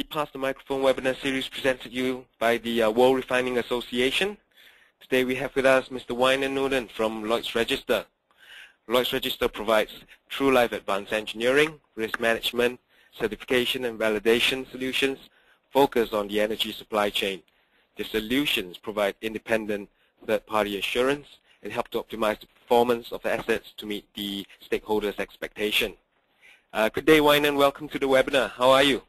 the Pass the Microphone webinar series presented to you by the World Refining Association. Today we have with us Mr. Wijnand Moonen from Lloyd's Register. Lloyd's Register provides true life advanced engineering, risk management, certification and validation solutions focused on the energy supply chain. The solutions provide independent third-party assurance and help to optimize the performance of assets to meet the stakeholders' expectation. Good day, Wijnand. Welcome to the webinar. How are you?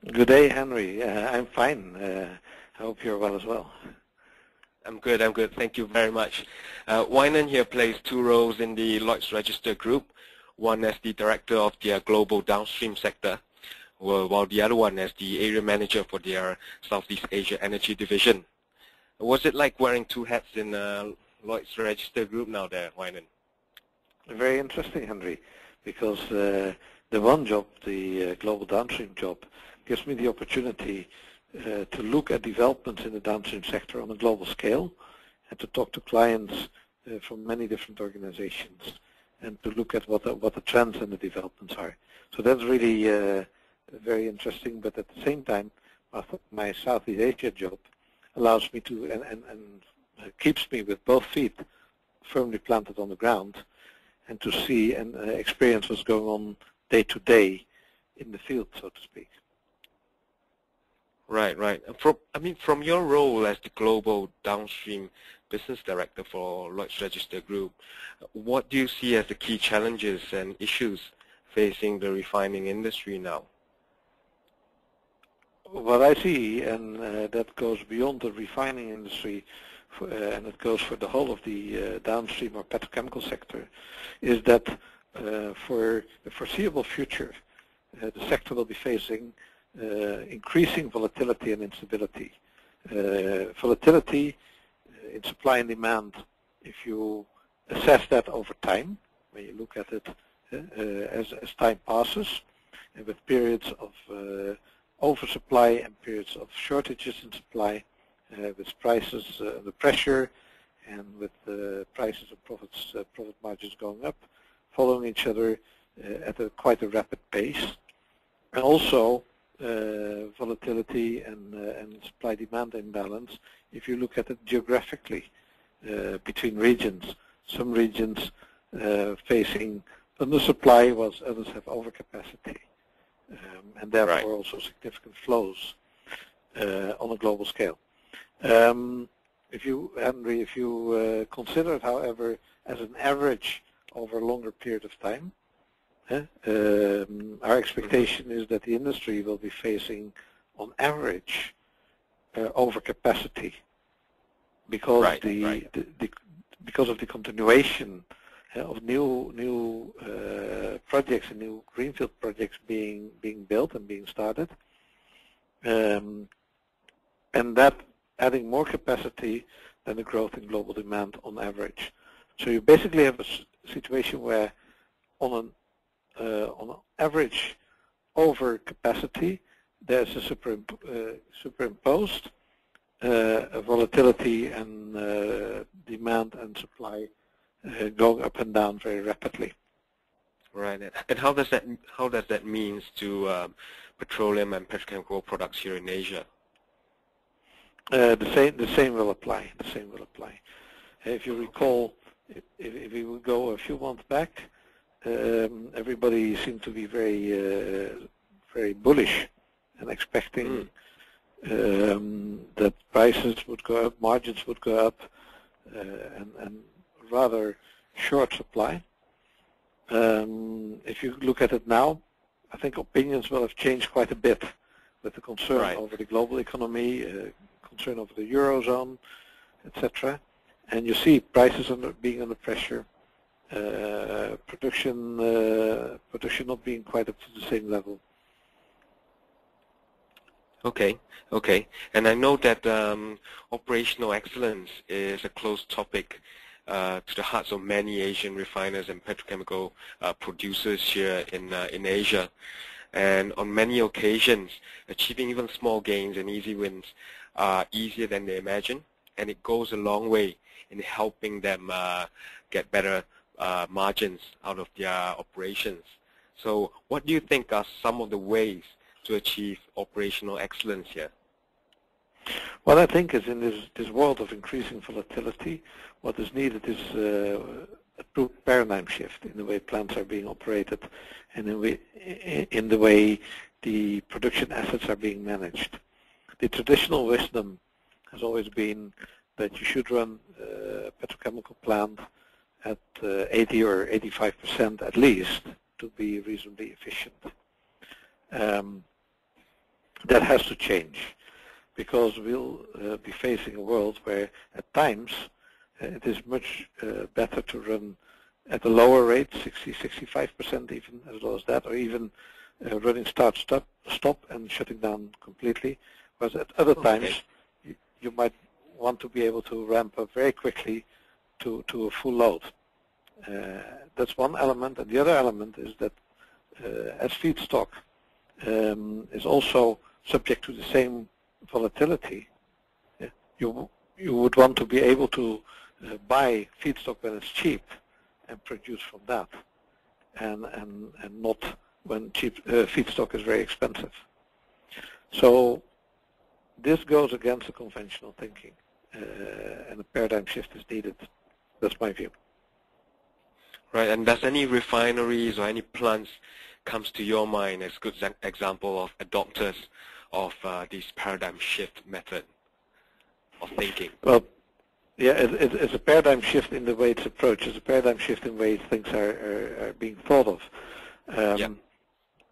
Good day, Henry. I'm fine. I hope you're well as well. I'm good. Thank you very much. Wijnand here plays two roles in the Lloyd's Register group, one as the director of their global downstream sector, while the other one as the area manager for their Southeast Asia Energy Division. Was it like wearing two hats in Lloyd's Register group now there, Wijnand? Very interesting, Henry, because the one job, the global downstream job, gives me the opportunity to look at developments in the downstream sector on a global scale and to talk to clients from many different organizations and to look at what the trends and the developments are. So that's really very interesting, but at the same time, my Southeast Asia job allows me to and keeps me with both feet firmly planted on the ground and to see and experience what's going on day to day in the field, so to speak. Right. From your role as the global downstream business director for Lloyd's Register Group, what do you see as the key challenges and issues facing the refining industry now? What I see, and that goes beyond the refining industry, and it goes for the whole of the downstream or petrochemical sector, is that for the foreseeable future, the sector will be facing increasing volatility and instability. Volatility in supply and demand, if you assess that over time, when you look at it as time passes, and with periods of oversupply and periods of shortages in supply, with prices under pressure, and with prices and profit margins going up, following each other at quite a rapid pace, and also volatility and supply-demand imbalance if you look at it geographically between regions. Some regions facing undersupply whilst others have overcapacity, and therefore also significant flows on a global scale. If you consider it, however, as an average over a longer period of time, our expectation is that the industry will be facing, on average, overcapacity because because of the continuation of new projects and new greenfield projects being built and being started, and that adding more capacity than the growth in global demand on average. So you basically have a situation where on an average overcapacity, there's a superimposed volatility and demand and supply going up and down very rapidly. Right. And how does that mean to petroleum and petrochemical products here in Asia? The same will apply. The same will apply. If you recall, if we would go a few months back, everybody seemed to be very bullish and expecting that prices would go up, margins would go up, and rather short supply. If you look at it now, I think opinions will have changed quite a bit with the concern over the global economy, concern over the Eurozone, etc. And you see prices being under pressure, production not being quite up to the same level. Okay. And I know that operational excellence is a close topic to the hearts of many Asian refiners and petrochemical producers here in Asia. And on many occasions, achieving even small gains and easy wins are easier than they imagine, and it goes a long way in helping them get better margins out of their operations. So what do you think are some of the ways to achieve operational excellence here? What I think is in this world of increasing volatility, what is needed is a true paradigm shift in the way plants are being operated and in the way the production assets are being managed. The traditional wisdom has always been that you should run a petrochemical plant at 80 or 85% at least to be reasonably efficient. That has to change, because we'll be facing a world where at times it is much better to run at a lower rate, 60, 65% even, as low as that, or even running start, stop and shutting down completely. Whereas at other times you might want to be able to ramp up very quickly to a full load. That's one element, and the other element is that as feedstock is also subject to the same volatility, you would want to be able to buy feedstock when it's cheap and produce from that, and not when cheap feedstock is very expensive. So this goes against the conventional thinking, and a paradigm shift is needed. That's my view. Right, and does any refineries or any plants comes to your mind as a good example of adopters of this paradigm shift method of thinking? Well, yeah, it's a paradigm shift in the way it's approached. It's a paradigm shift in the way things are being thought of.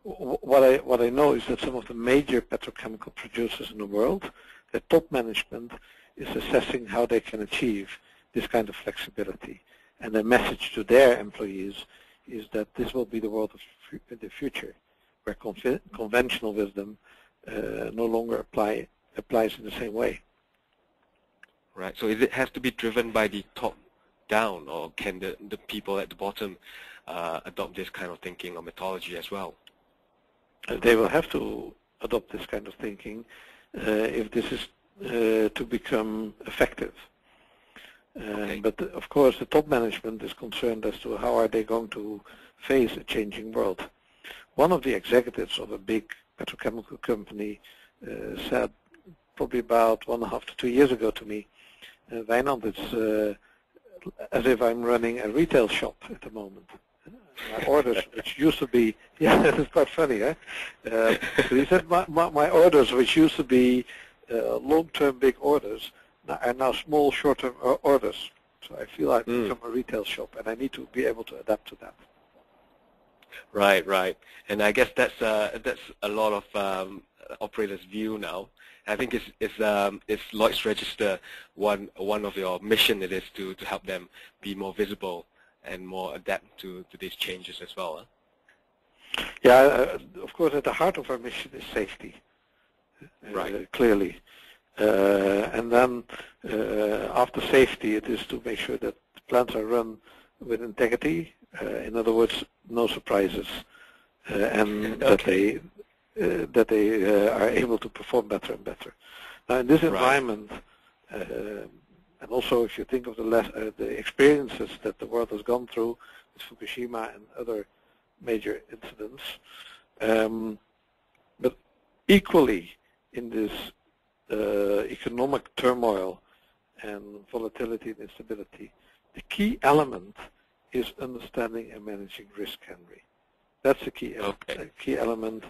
What I know is that some of the major petrochemical producers in the world, their top management is assessing how they can achieve this kind of flexibility. And the message to their employees is that this will be the world of the future, where conventional wisdom no longer applies in the same way. Right. So it has to be driven by the top down, or can the people at the bottom adopt this kind of thinking or methodology as well? They will have to adopt this kind of thinking if this is to become effective. But of course the top management is concerned as to how are they going to face a changing world. One of the executives of a big petrochemical company said probably about 1.5 to 2 years ago to me, Wijnand, it's as if I'm running a retail shop at the moment. My orders, which used to be, yeah, it's quite funny, eh? So he said my orders, which used to be long-term big orders, are now small, short-term orders. So I feel I've become a retail shop, and I need to be able to adapt to that. Right, right. And I guess that's a lot of operators' view now. I think it's Lloyd's Register one of your mission. It is to help them be more visible and more adapt to these changes as well. Huh? Yeah, of course, at the heart of our mission is safety. Right. Clearly. And then after safety, it is to make sure that the plants are run with integrity. In other words, no surprises, and that they are able to perform better and better. Now, in this environment, and also if you think of the experiences that the world has gone through with Fukushima and other major incidents, but equally in this economic turmoil and volatility and instability, the key element is understanding and managing risk, Henry. That's the key element. A key element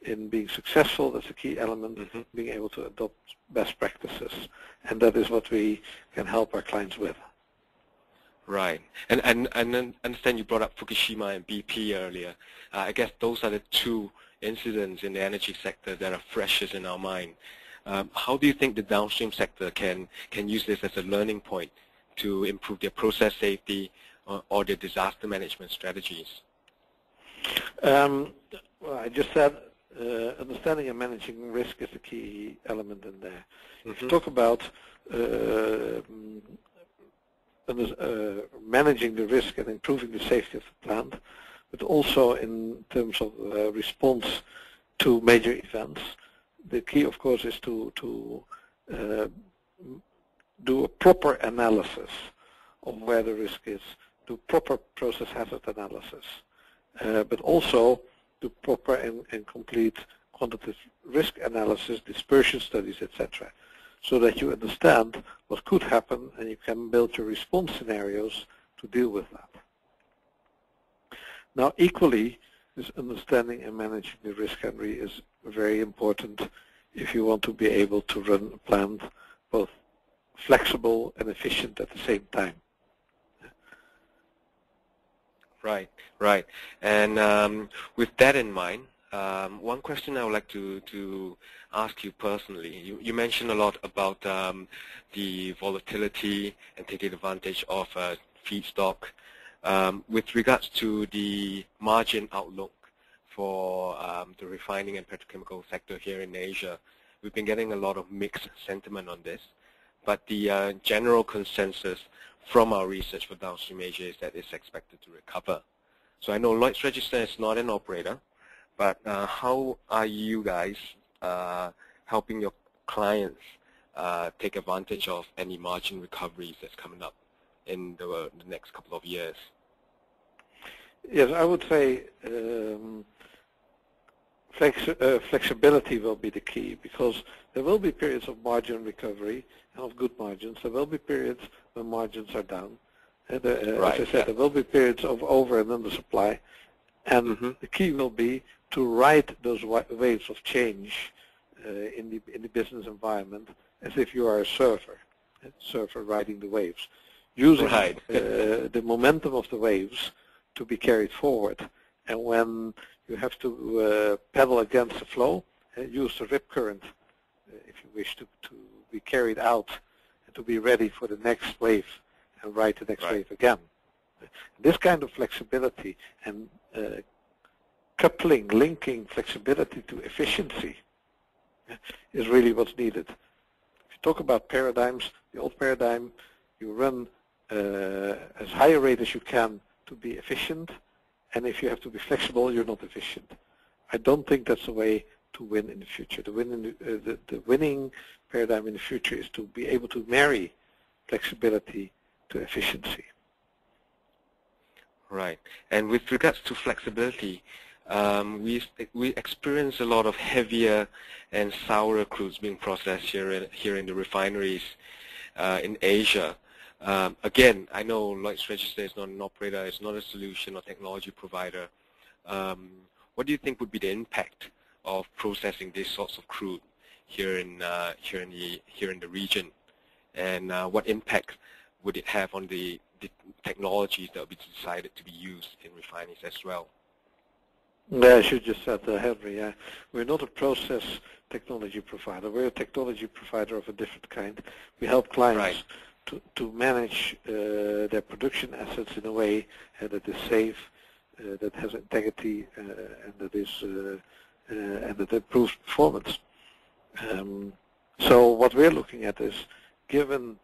in being successful. That's a key element in being able to adopt best practices, and that is what we can help our clients with. Right, and I understand you brought up Fukushima and BP earlier. I guess those are the two incidents in the energy sector that are freshest in our mind. How do you think the downstream sector can use this as a learning point to improve their process safety or their disaster management strategies? Well, I just said understanding and managing risk is a key element in there. If you talk about managing the risk and improving the safety of the plant, but also in terms of response to major events, the key, of course, is to do a proper analysis of where the risk is, do proper process hazard analysis, but also do proper and complete quantitative risk analysis, dispersion studies, etc., so that you understand what could happen and you can build your response scenarios to deal with that. Now, equally, this understanding and managing the risk, Henry, is very important if you want to be able to run a plant both flexible and efficient at the same time. Right, right. And with that in mind, one question I would like to ask you personally. You mentioned a lot about the volatility and taking advantage of feedstock. With regards to the margin outlook for the refining and petrochemical sector here in Asia, we've been getting a lot of mixed sentiment on this. But the general consensus from our research for downstream Asia is that it's expected to recover. So I know Lloyd's Register is not an operator, but how are you guys helping your clients take advantage of any margin recoveries that's coming up in the next couple of years? Yes, I would say flexibility will be the key, because there will be periods of margin recovery and of good margins. There will be periods when margins are down. As I said, there will be periods of over and under supply, and the key will be to ride those waves of change in the business environment as if you are a surfer riding the waves, using the momentum of the waves to be carried forward. And when you have to pedal against the flow, use the rip current if you wish to be carried out and to be ready for the next wave and ride the next wave again. This kind of flexibility and linking flexibility to efficiency is really what's needed. If you talk about paradigms, the old paradigm, you run as high a rate as you can to be efficient, and if you have to be flexible, you're not efficient. I don't think that's the way to win in the future. The winning paradigm in the future is to be able to marry flexibility to efficiency. Right. And with regards to flexibility, we experience a lot of heavier and sourer crudes being processed here in the refineries in Asia. Again, I know Lloyd's Register is not an operator, it's not a solution or technology provider. What do you think would be the impact of processing these sorts of crude here in the region, and what impact would it have on the technologies that will be decided to be used in refineries as well? Yeah, I should just said, Henry, we're not a process technology provider. We're a technology provider of a different kind. We help clients to manage their production assets in a way that is safe, that has integrity, and that improves performance. So what we're looking at is, given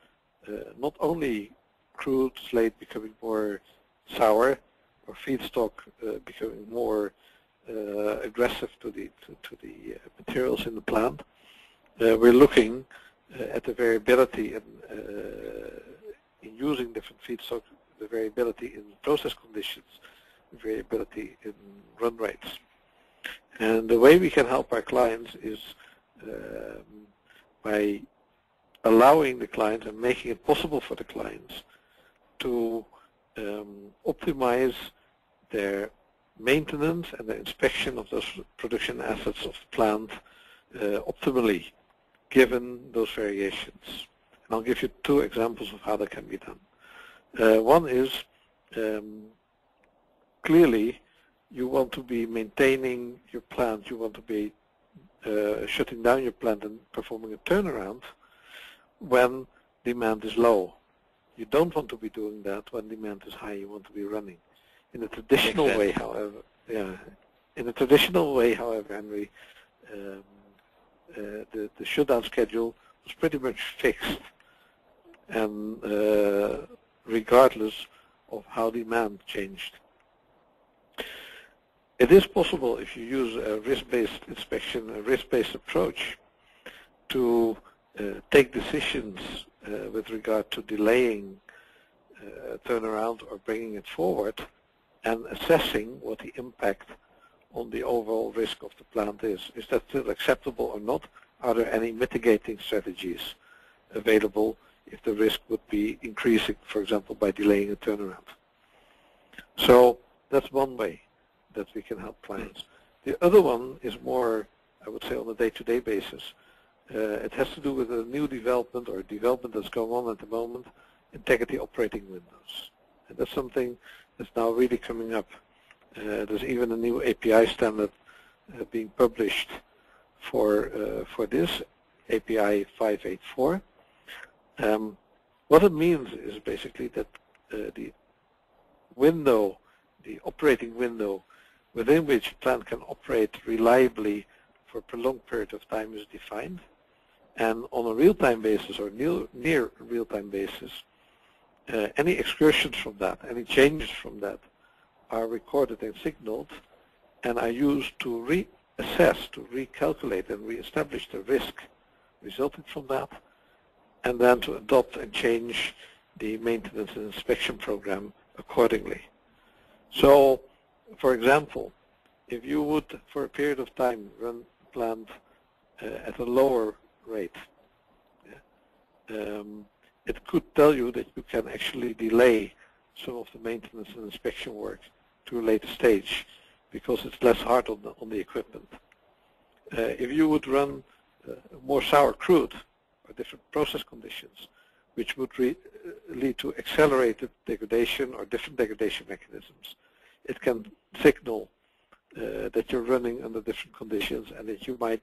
not only crude slate becoming more sour, or feedstock becoming more aggressive to the materials in the plant, we're looking at the variability in using different feedstock, the variability in process conditions, the variability in run rates. And the way we can help our clients is by allowing the clients and making it possible for the clients to optimize their maintenance and the inspection of those production assets of the plant optimally, given those variations. And I'll give you two examples of how that can be done. One is, clearly, you want to be maintaining your plant, you want to be shutting down your plant and performing a turnaround when demand is low. You don't want to be doing that when demand is high. You want to be running. In a traditional way, however, Henry, the shutdown schedule was pretty much fixed, and regardless of how demand changed. It is possible, if you use a risk-based inspection, a risk-based approach, to take decisions with regard to delaying turnaround or bringing it forward, and assessing what the impact on the overall risk of the plant is. Is that still acceptable or not? Are there any mitigating strategies available if the risk would be increasing, for example, by delaying a turnaround? So that's one way that we can help clients. The other one is more, I would say, on a day-to-day basis. It has to do with a new development or a development that's going on at the moment, integrity operating windows. And that's something that's now really coming up. There's even a new API standard being published for this, API 584. What it means is basically that the window, the operating window within which a plant can operate reliably for a prolonged period of time is defined. And on a real-time basis or near real-time basis, any excursions from that, any changes from that are recorded and signaled and are used to reassess, to recalculate and reestablish the risk resulting from that, and then to adopt and change the maintenance and inspection program accordingly. So, for example, if you would, for a period of time, run the plant at a lower rate, it could tell you that you can actually delay some of the maintenance and inspection work to a later stage because it's less hard on the equipment. If you would run more sour crude or different process conditions, which would lead to accelerated degradation or different degradation mechanisms, it can signal that you're running under different conditions and that you might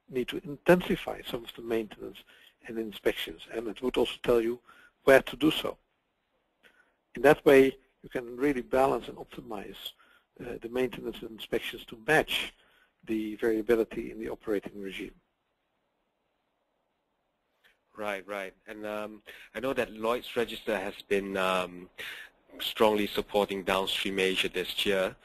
need to intensify some of the maintenance and inspections, and it would also tell you where to do so. In that way, you can really balance and optimize the maintenance and inspections to match the variability in the operating regime. Right, right. And I know that Lloyd's Register has been strongly supporting Downstream Asia this year,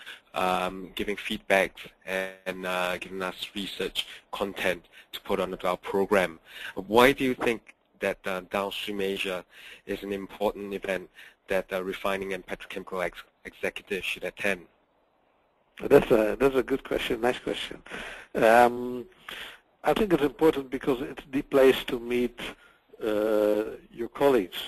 giving feedback and giving us research content to put onto our program. Why do you think that Downstream Asia is an important event that refining and petrochemical executives should attend? That's a good question, nice question. I think it's important because it's the place to meet your colleagues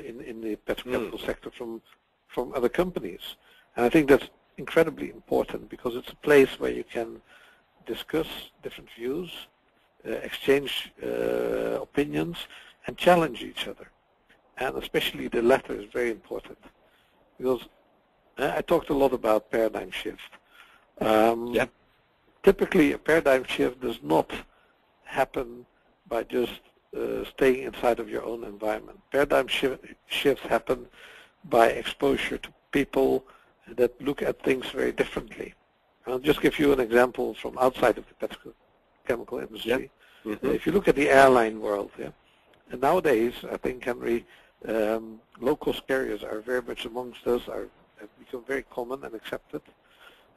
in the petrochemical sector from other companies. And I think that's incredibly important because it's a place where you can discuss different views, exchange opinions, and challenge each other. And especially the latter is very important because I talked a lot about paradigm shift. Yep. Typically, a paradigm shift does not happen by just staying inside of your own environment. Paradigm shifts happen by exposure to people that look at things very differently. I'll just give you an example from outside of the petrochemical industry. Yep. Mm-hmm. If you look at the airline world, and nowadays, I think, Henry, low-cost carriers are very much amongst us, have become very common and accepted.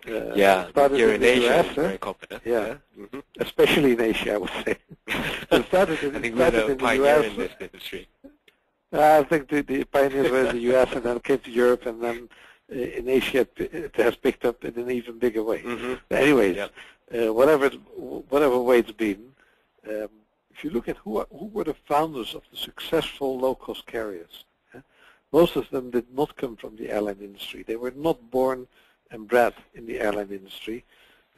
Here in Asia, it's very common. Yeah, mm-hmm. Especially in Asia, I would say. It started in, I think we're the pioneer in this industry. I think the pioneers were in the U.S. and then came to Europe, and then in Asia it has picked up in an even bigger way. Mm-hmm. But anyways, yep. Whatever way it's been, if you look at who were the founders of the successful low-cost carriers, most of them did not come from the airline industry. They were not born and bred in the airline industry.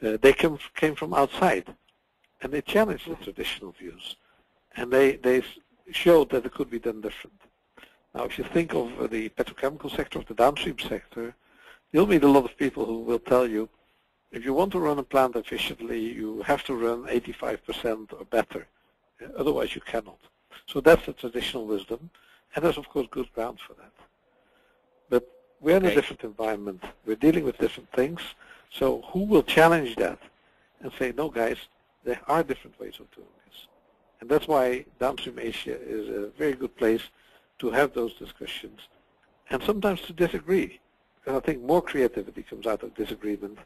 They came from outside, and they challenged the traditional views, and they showed that it could be done different. Now, if you think of the petrochemical sector, of the downstream sector, you'll meet a lot of people who will tell you, if you want to run a plant efficiently, you have to run 85% or better. Otherwise, you cannot. So that's the traditional wisdom, and there's, of course, good ground for that. But we're in a different environment. We're dealing with different things. So who will challenge that and say, no, guys, there are different ways of doing this? And that's why Downstream Asia is a very good place to have those discussions and sometimes to disagree. And I think more creativity comes out of disagreement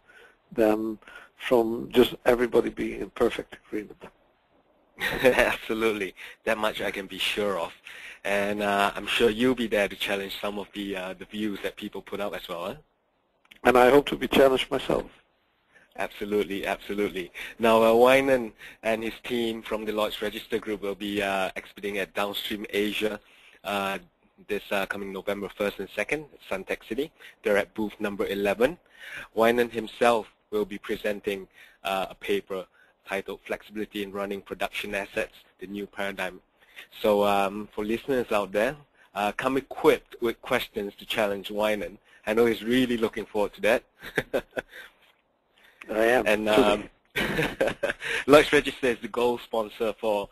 than from just everybody being in perfect agreement. Absolutely. That much I can be sure of. And I'm sure you'll be there to challenge some of the views that people put out as well. And I hope to be challenged myself. Absolutely, absolutely. Now, Wijnand and his team from the Lloyd's Register Group will be exhibiting at Downstream Asia this coming November 1st and 2nd at Suntec City. They're at booth number 11. Wijnand himself will be presenting a paper titled Flexibility in Running Production Assets, the New Paradigm. So for listeners out there, come equipped with questions to challenge Wijnand. I know he's really looking forward to that. I am. And Lloyd's Register is the gold sponsor for